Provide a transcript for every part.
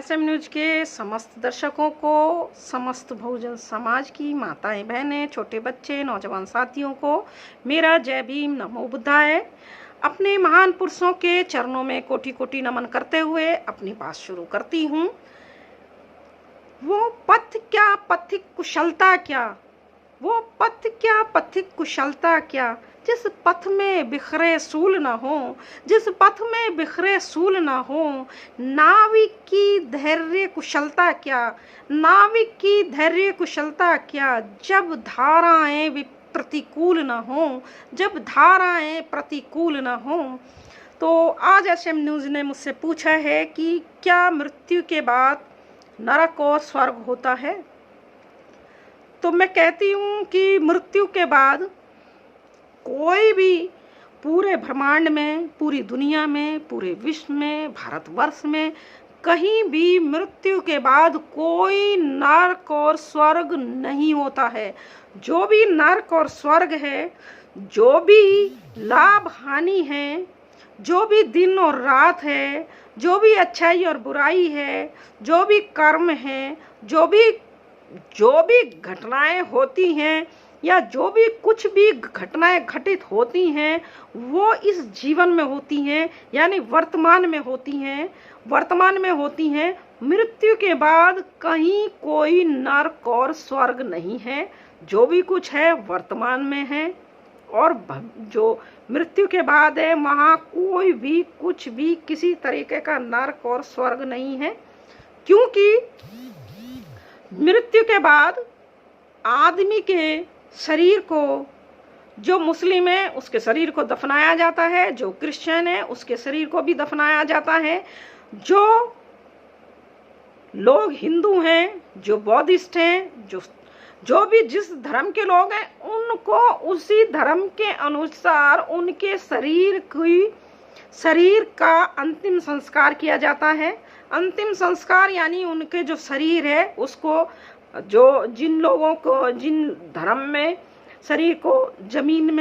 SM news के समस्त दर्शकों को, समस्त बहुजन समाज की माताएं बहनें, छोटे बच्चे, नौजवान साथियों को मेरा जय भीम, नमो बुद्धाय। अपने महान पुरुषों के चरणों में कोटि कोटि नमन करते हुए अपनी बात शुरू करती हूँ। वो पथ क्या पथिक कुशलता क्या, वो पथ क्या पथिक कुशलता क्या, जिस पथ में बिखरे सूल न हो, जिस पथ में बिखरे सूल न हो। नाविक की धैर्य कुशलता क्या, नाविक की धैर्य कुशलता क्या, जब धाराएं प्रतिकूल न हो, जब धाराएं प्रतिकूल न हो। तो आज एसएम न्यूज़ ने मुझसे पूछा है कि क्या मृत्यु के बाद नरक और स्वर्ग होता है। तो मैं कहती हूँ कि मृत्यु के बाद कोई भी पूरे ब्रह्मांड में, पूरी दुनिया में, पूरे विश्व में, भारतवर्ष में कहीं भी मृत्यु के बाद कोई नरक और स्वर्ग नहीं होता है। जो भी नरक और स्वर्ग है, जो भी लाभ हानि है, जो भी दिन और रात है, जो भी अच्छाई और बुराई है, जो भी कर्म है, जो भी घटनाएं होती हैं या जो भी कुछ भी घटनाएं घटित होती हैं, वो इस जीवन में होती हैं, यानी वर्तमान में होती हैं, वर्तमान में होती हैं। मृत्यु के बाद कहीं कोई नरक और स्वर्ग नहीं है। जो भी कुछ है वर्तमान में है, और जो मृत्यु के बाद है वहाँ कोई भी कुछ भी किसी तरीके का नरक और स्वर्ग नहीं है। क्योंकि मृत्यु के बाद आदमी के शरीर को, जो मुस्लिम है उसके शरीर को दफनाया जाता है, जो क्रिश्चियन है उसके शरीर को भी दफनाया जाता है, जो लोग हिंदू हैं, जो बौद्धिस्ट हैं, जो भी जिस धर्म के लोग हैं, उनको उसी धर्म के अनुसार उनके शरीर का अंतिम संस्कार किया जाता है। अंतिम संस्कार यानी उनके जो शरीर है उसको, जो जिन लोगों को, जिन धर्म में शरीर को जमीन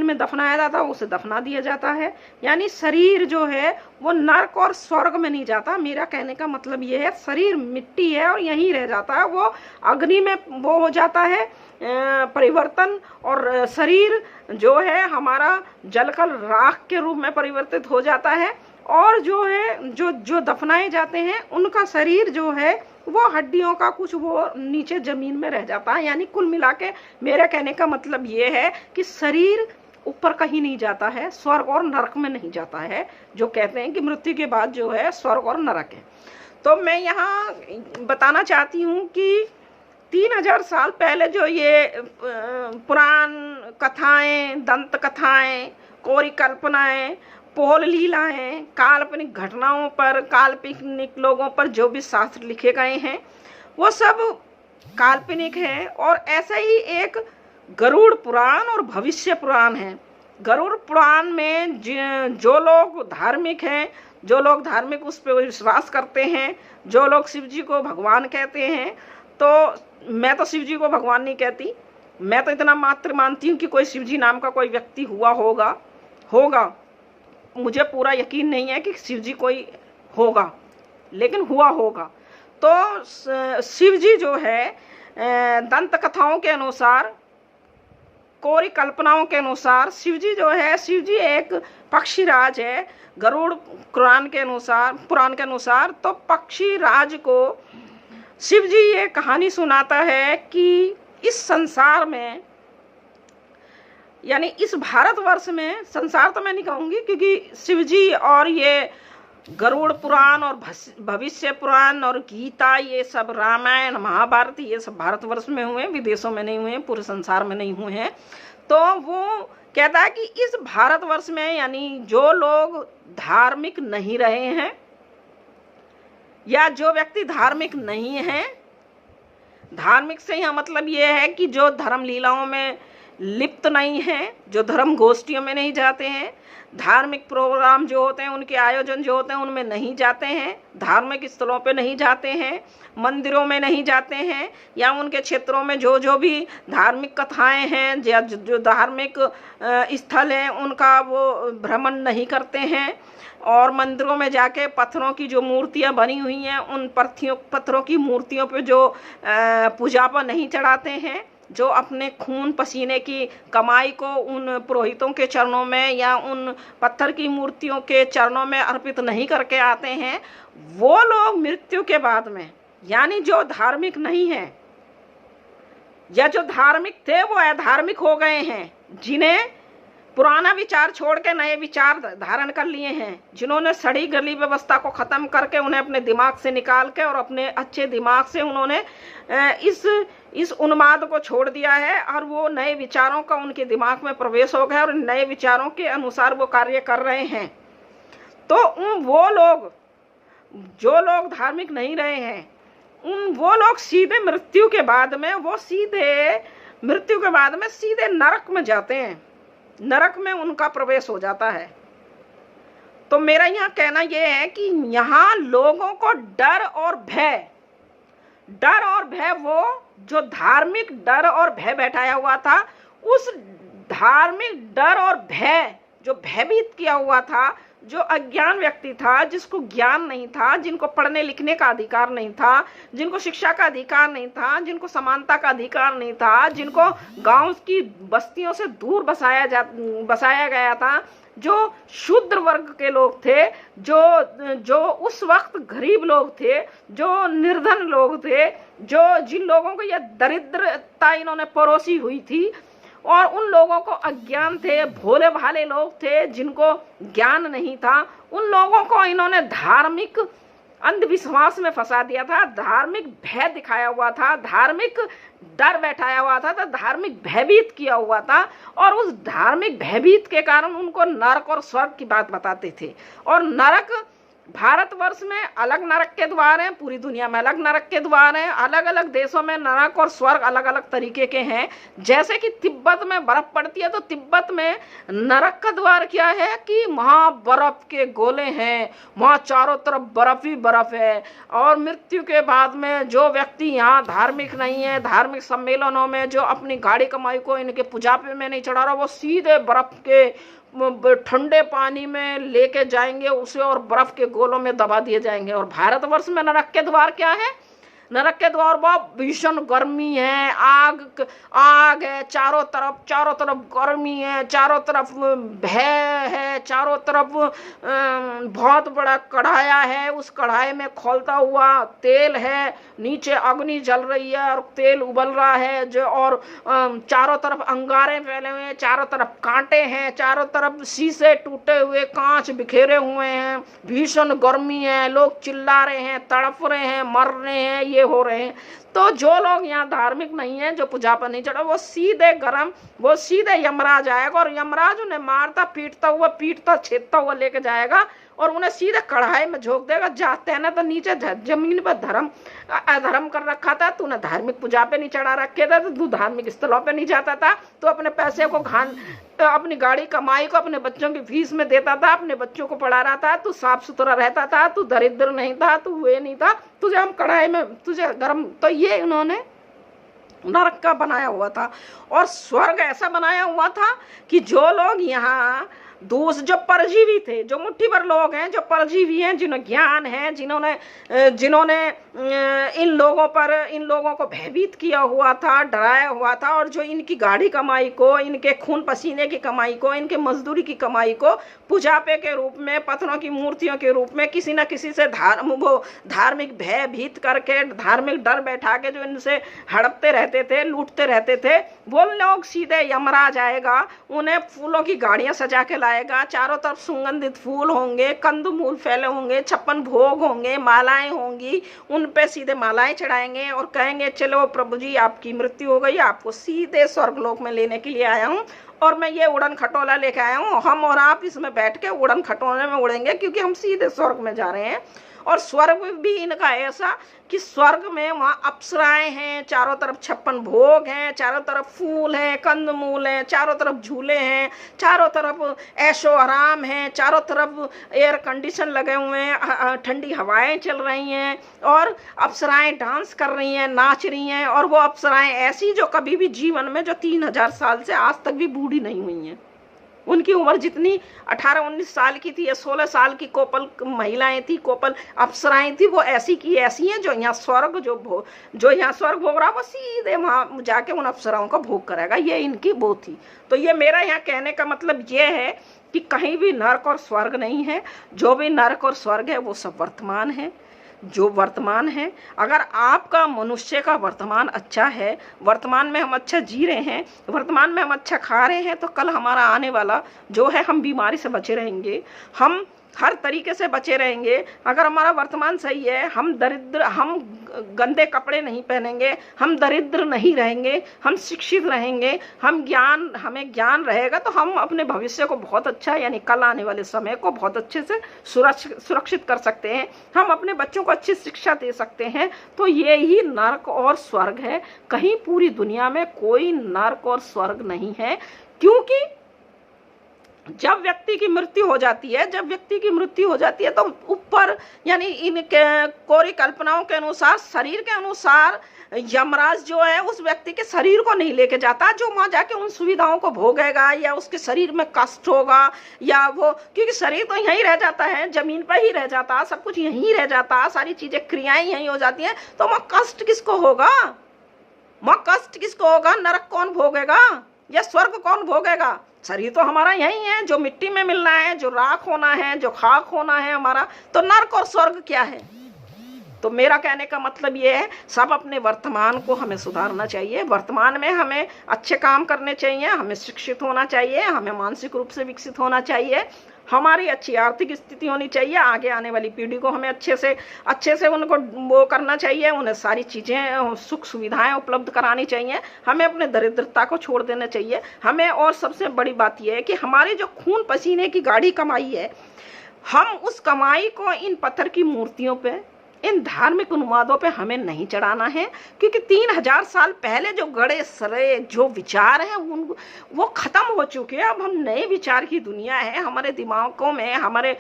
में दफनाया जाता है उसे दफना दिया जाता है। यानी शरीर जो है वो नरक और स्वर्ग में नहीं जाता। मेरा कहने का मतलब ये है, शरीर मिट्टी है और यहीं रह जाता है, वो अग्नि में वो हो जाता है परिवर्तन, और शरीर जो है हमारा जलकर राख के रूप में परिवर्तित हो जाता है। और जो है जो दफनाए जाते हैं उनका शरीर जो है वो हड्डियों का कुछ वो नीचे जमीन में रह जाता है। यानी कुल मिला के मेरे कहने का मतलब ये है कि शरीर ऊपर कहीं नहीं जाता है, स्वर्ग और नरक में नहीं जाता है। जो कहते हैं कि मृत्यु के बाद जो है स्वर्ग और नरक है। तो मैं यहाँ बताना चाहती हूँ कि 3000 साल पहले जो ये पुराण कथाएं, दंत कथाएं, कोरी कल्पनाएं, पोल लीलाएं, काल्पनिक घटनाओं पर, काल्पनिक लोगों पर जो भी शास्त्र लिखे गए हैं वो सब काल्पनिक है। और ऐसा ही एक गरुड़ पुराण और भविष्य पुराण है। गरुड़ पुराण में जो लोग धार्मिक हैं, जो लोग धार्मिक उस पर विश्वास करते हैं, जो लोग शिव जी को भगवान कहते हैं, तो मैं तो शिव जी को भगवान नहीं कहती, मैं तो इतना मात्र मानती हूँ कि कोई शिव जी नाम का कोई व्यक्ति हुआ होगा। मुझे पूरा यकीन नहीं है कि शिव जी कोई होगा, लेकिन हुआ होगा। तो शिव जी जो है दंत कथाओं के अनुसार, कोरी कल्पनाओं के अनुसार शिव जी जो है, शिव जी एक पक्षीराज है। गरुड़ पुराण के अनुसार तो पक्षीराज को शिव जी ये कहानी सुनाता है कि इस संसार में, यानी इस भारतवर्ष में, संसार तो मैं नहीं कहूँगी क्योंकि शिव जी और ये गरुड़ पुराण और भविष्य पुराण और गीता, ये सब रामायण महाभारत, ये सब भारतवर्ष में हुए, विदेशों में नहीं हुए, पूरे संसार में नहीं हुए हैं। तो वो कहता है कि इस भारतवर्ष में, यानी जो लोग धार्मिक नहीं रहे हैं या जो व्यक्ति धार्मिक नहीं है, धार्मिक से यहाँ मतलब ये है कि जो धर्म लीलाओं में लिप्त नहीं हैं, जो धर्म गोष्ठियों में नहीं जाते हैं, धार्मिक प्रोग्राम जो होते हैं उनके आयोजन जो होते हैं उनमें नहीं जाते हैं, धार्मिक स्थलों पे नहीं जाते हैं, मंदिरों में नहीं जाते हैं, या उनके क्षेत्रों में जो जो भी धार्मिक कथाएं हैं या जो धार्मिक स्थल हैं उनका वो भ्रमण नहीं करते हैं, और मंदिरों में जाके पत्थरों की जो मूर्तियां बनी हुई हैं उन पत्थरों की मूर्तियों पे जो पूजा पर नहीं चढ़ाते हैं, जो अपने खून पसीने की कमाई को उन पुरोहितों के चरणों में या उन पत्थर की मूर्तियों के चरणों में अर्पित नहीं करके आते हैं, वो लोग मृत्यु के बाद में, यानी जो धार्मिक नहीं है या जो धार्मिक थे वो अधार्मिक हो गए हैं, जिन्हें पुराना विचार छोड़ के नए विचार धारण कर लिए हैं, जिन्होंने सड़ी गली व्यवस्था को खत्म करके उन्हें अपने दिमाग से निकाल के और अपने अच्छे दिमाग से उन्होंने इस उन्माद को छोड़ दिया है, और वो नए विचारों का उनके दिमाग में प्रवेश हो गया और नए विचारों के अनुसार वो कार्य कर रहे हैं। तो वो लोग जो लोग धार्मिक नहीं रहे हैं वो लोग सीधे मृत्यु के बाद में सीधे नरक में जाते हैं, नरक में उनका प्रवेश हो जाता है। तो मेरा यहाँ कहना यह है कि यहाँ लोगों को डर और भय वो जो धार्मिक डर और भय बैठाया हुआ था, उस धार्मिक डर और भय जो भयभीत किया हुआ था, जो अज्ञान व्यक्ति था, जिसको ज्ञान नहीं था, जिनको पढ़ने लिखने का अधिकार नहीं था, जिनको शिक्षा का अधिकार नहीं था, जिनको समानता का अधिकार नहीं था, जिनको गांव की बस्तियों से दूर बसाया गया था, जो शूद्र वर्ग के लोग थे, जो उस वक्त गरीब लोग थे, जो निर्धन लोग थे, जिन लोगों को यह दरिद्रता इन्होंने परोसी हुई थी, और उन लोगों को अज्ञान थे, भोले भाले लोग थे जिनको ज्ञान नहीं था, उन लोगों को इन्होंने धार्मिक अंधविश्वास में फंसा दिया था, धार्मिक भय दिखाया हुआ था, धार्मिक डर बैठाया हुआ था, तो धार्मिक भयभीत किया हुआ था, और उस धार्मिक भयभीत के कारण उनको नरक और स्वर्ग की बात बताते थे। और नरक भारतवर्ष में अलग नरक के द्वार हैं, पूरी दुनिया में अलग नरक के द्वार हैं, अलग अलग देशों में नरक और स्वर्ग अलग अलग तरीके के हैं। जैसे कि तिब्बत में बर्फ पड़ती है, तो तिब्बत में नरक का द्वार क्या है कि वहाँ बर्फ के गोले हैं, वहाँ चारों तरफ बर्फ ही बर्फ है, और मृत्यु के बाद में जो व्यक्ति यहाँ धार्मिक नहीं है, धार्मिक सम्मेलनों में जो अपनी गाड़ी कमाई को इनके पुजापे में नहीं चढ़ा रहा, वो सीधे बर्फ के ठंडे पानी में लेके जाएंगे उसे और बर्फ के गोलों में दबा दिए जाएंगे। और भारतवर्ष में नरक के द्वार क्या है? नरक के द्वार बहुत भीषण गर्मी है, आग है, चारों तरफ गर्मी है, चारों तरफ भय है, चारों तरफ बहुत बड़ा कढ़ाया है, उस कढ़ाई में खौलता हुआ तेल है, नीचे अग्नि जल रही है और तेल उबल रहा है, जो और चारों तरफ अंगारे फैले हुए हैं, चारों तरफ कांटे हैं, चारों तरफ शीशे टूटे हुए, कांच बिखेरे हुए हैं, भीषण गर्मी है, लोग चिल्ला रहे हैं, तड़प रहे हैं, मर रहे हैं, ये हो रहे हैं। तो जो लोग यहाँ धार्मिक नहीं है, जो पूजा पर नहीं चढ़ा, वो सीधे यमराज आएगा और यमराज उन्हें मारता पीटता छेदता हुआ लेके जाएगा और उन्हें सीधे कढ़ाई में झोंक देगा। जाते हैं ना तो नीचे जमीन पर अधर्म कर रखा था, तूने धार्मिक पूजा पे नहीं चढ़ा रखे थे, तो तू धार्मिक स्थलों पे नहीं जाता था, तो अपने पैसे को अपनी गाड़ी कमाई को अपने बच्चों की फीस में देता था, अपने बच्चों को पढ़ा रहा था, तू साफ सुथरा रहता था, तू दरिद्र नहीं था, तू वे नहीं था, तुझे हम कढ़ाई में तुझे गर्म। तो ये इन्होंने नरक का बनाया हुआ था। और स्वर्ग ऐसा बनाया हुआ था कि जो लोग यहाँ जो परजीवी थे, जो मुट्ठी भर लोग हैं, जो परजीवी हैं, जिन्हें ज्ञान है, जिन्होंने इन लोगों को भयभीत किया हुआ था, डराया हुआ था, और जो इनकी गाड़ी कमाई को, इनके खून पसीने की कमाई को, इनके मजदूरी की कमाई को पुजापे के रूप में, पत्थरों की मूर्तियों के रूप में किसी न किसी से धार्मिक भयभीत करके, धार्मिक डर बैठा के जो इनसे हड़पते रहते थे, लूटते रहते थे, वो लोग सीधे यमराज आएगा, उन्हें फूलों की गाड़ियां सजा के लाएगा, चारों तरफ सुगंधित फूल होंगे, कंदमूल फैले होंगे, 56 भोग होंगे, मालाएं होंगी, उन पे सीधे मालाएं चढ़ाएंगे और कहेंगे चलो प्रभु जी आपकी मृत्यु हो गई, आपको सीधे स्वर्गलोक में लेने के लिए आया हूँ और मैं ये उड़न खटोला लेके आया हूँ, हम और आप इसमें बैठ के उड़न खटोले में उड़ेंगे, क्योंकि हम सीधे स्वर्ग में जा रहे हैं। और स्वर्ग भी इनका ऐसा कि स्वर्ग में वहाँ अप्सराएं हैं, चारों तरफ 56 भोग हैं, चारों तरफ फूल हैं, कंदमूल हैं, चारों तरफ झूले हैं, चारों तरफ ऐशो आराम है, चारों तरफ एयर कंडीशन लगे हुए हैं, ठंडी हवाएं चल रही हैं, और अप्सराएं डांस कर रही हैं, नाच रही हैं। और वो अप्सराएं ऐसी जो कभी भी जीवन में, जो 3000 साल से आज तक भी बूढ़ी नहीं हुई हैं। उनकी उम्र जितनी 18-19 साल की थी या 16 साल की कोपल महिलाएं थी, कोपल अप्सराएं थी, वो ऐसी की ऐसी हैं। जो यहाँ स्वर्ग जो यहाँ स्वर्ग भोग रहा, वो सीधे वहाँ जाके उन अप्सराओं का भोग करेगा। ये इनकी वो थी। तो ये मेरा यहाँ कहने का मतलब ये है कि कहीं भी नरक और स्वर्ग नहीं है। जो भी नरक और स्वर्ग है वो सब वर्तमान है। जो वर्तमान है, अगर आपका मनुष्य का वर्तमान अच्छा है, वर्तमान में हम अच्छा जी रहे हैं, वर्तमान में हम अच्छा खा रहे हैं, तो कल हमारा आने वाला जो है, हम बीमारी से बचे रहेंगे, हम हर तरीके से बचे रहेंगे। अगर हमारा वर्तमान सही है, हम गंदे कपड़े नहीं पहनेंगे, हम दरिद्र नहीं रहेंगे, हम शिक्षित रहेंगे, हमें ज्ञान रहेगा, तो हम अपने भविष्य को बहुत अच्छा, यानी कल आने वाले समय को बहुत अच्छे से सुरक्षित कर सकते हैं। हम अपने बच्चों को अच्छी शिक्षा दे सकते हैं। तो ये ही नर्क और स्वर्ग है। कहीं पूरी दुनिया में कोई नर्क और स्वर्ग नहीं है, क्योंकि जब व्यक्ति की मृत्यु हो जाती है, तो ऊपर, यानी इन कोरी कल्पनाओं के अनुसार, शरीर के अनुसार, यमराज जो है उस व्यक्ति के शरीर को नहीं लेके जाता, जो वहां जाके उन सुविधाओं को भोगेगा, या उसके शरीर में कष्ट होगा, या वो, क्योंकि शरीर तो यहीं रह जाता है, जमीन पर ही रह जाता, सब कुछ यहीं रह जाता, सारी चीजें, क्रियाएं यहीं हो जाती हैं। तो वहां कष्ट किसको होगा? नरक कौन भोगेगा या स्वर्ग कौन भोगेगा? शरीर तो हमारा यही है, जो मिट्टी में मिलना है, जो राख होना है, जो खाक होना है हमारा। तो नर्क और स्वर्ग क्या है? तो मेरा कहने का मतलब ये है, सब अपने वर्तमान को हमें सुधारना चाहिए। वर्तमान में हमें अच्छे काम करने चाहिए, हमें शिक्षित होना चाहिए, हमें मानसिक रूप से विकसित होना चाहिए, हमारी अच्छी आर्थिक स्थिति होनी चाहिए। आगे आने वाली पीढ़ी को हमें अच्छे से उनको वो करना चाहिए, उन्हें सारी चीज़ें, सुख सुविधाएं उपलब्ध करानी चाहिए। हमें अपने दरिद्रता को छोड़ देना चाहिए हमें। और सबसे बड़ी बात यह है कि हमारी जो खून पसीने की गाढ़ी कमाई है, हम उस कमाई को इन पत्थर की मूर्तियों पे, इन धार्मिक उन्मादों पे हमें नहीं चढ़ाना है। क्योंकि 3000 साल पहले जो गड़े सड़े जो विचार हैं, वो खत्म हो चुके हैं। अब हम नए विचार की दुनिया है, हमारे दिमागों में, हमारे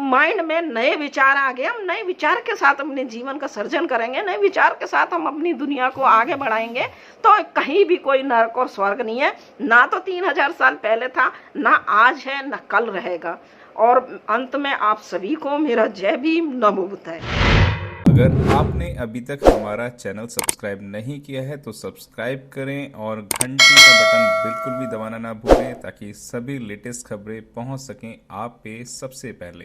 माइंड में नए विचार आ गए। हम नए विचार के साथ अपने जीवन का सर्जन करेंगे, नए विचार के साथ हम अपनी दुनिया को आगे बढ़ाएंगे। तो कहीं भी कोई नरक और स्वर्ग नहीं है, ना तो 3000 साल पहले था, ना आज है, ना कल रहेगा। और अंत में आप सभी को मेरा जय भीम, नमो बुद्धाय। अगर आपने अभी तक हमारा चैनल सब्सक्राइब नहीं किया है तो सब्सक्राइब करें और घंटी का बटन बिल्कुल भी दबाना ना भूलें, ताकि सभी लेटेस्ट खबरें पहुंच सकें आप पे सबसे पहले।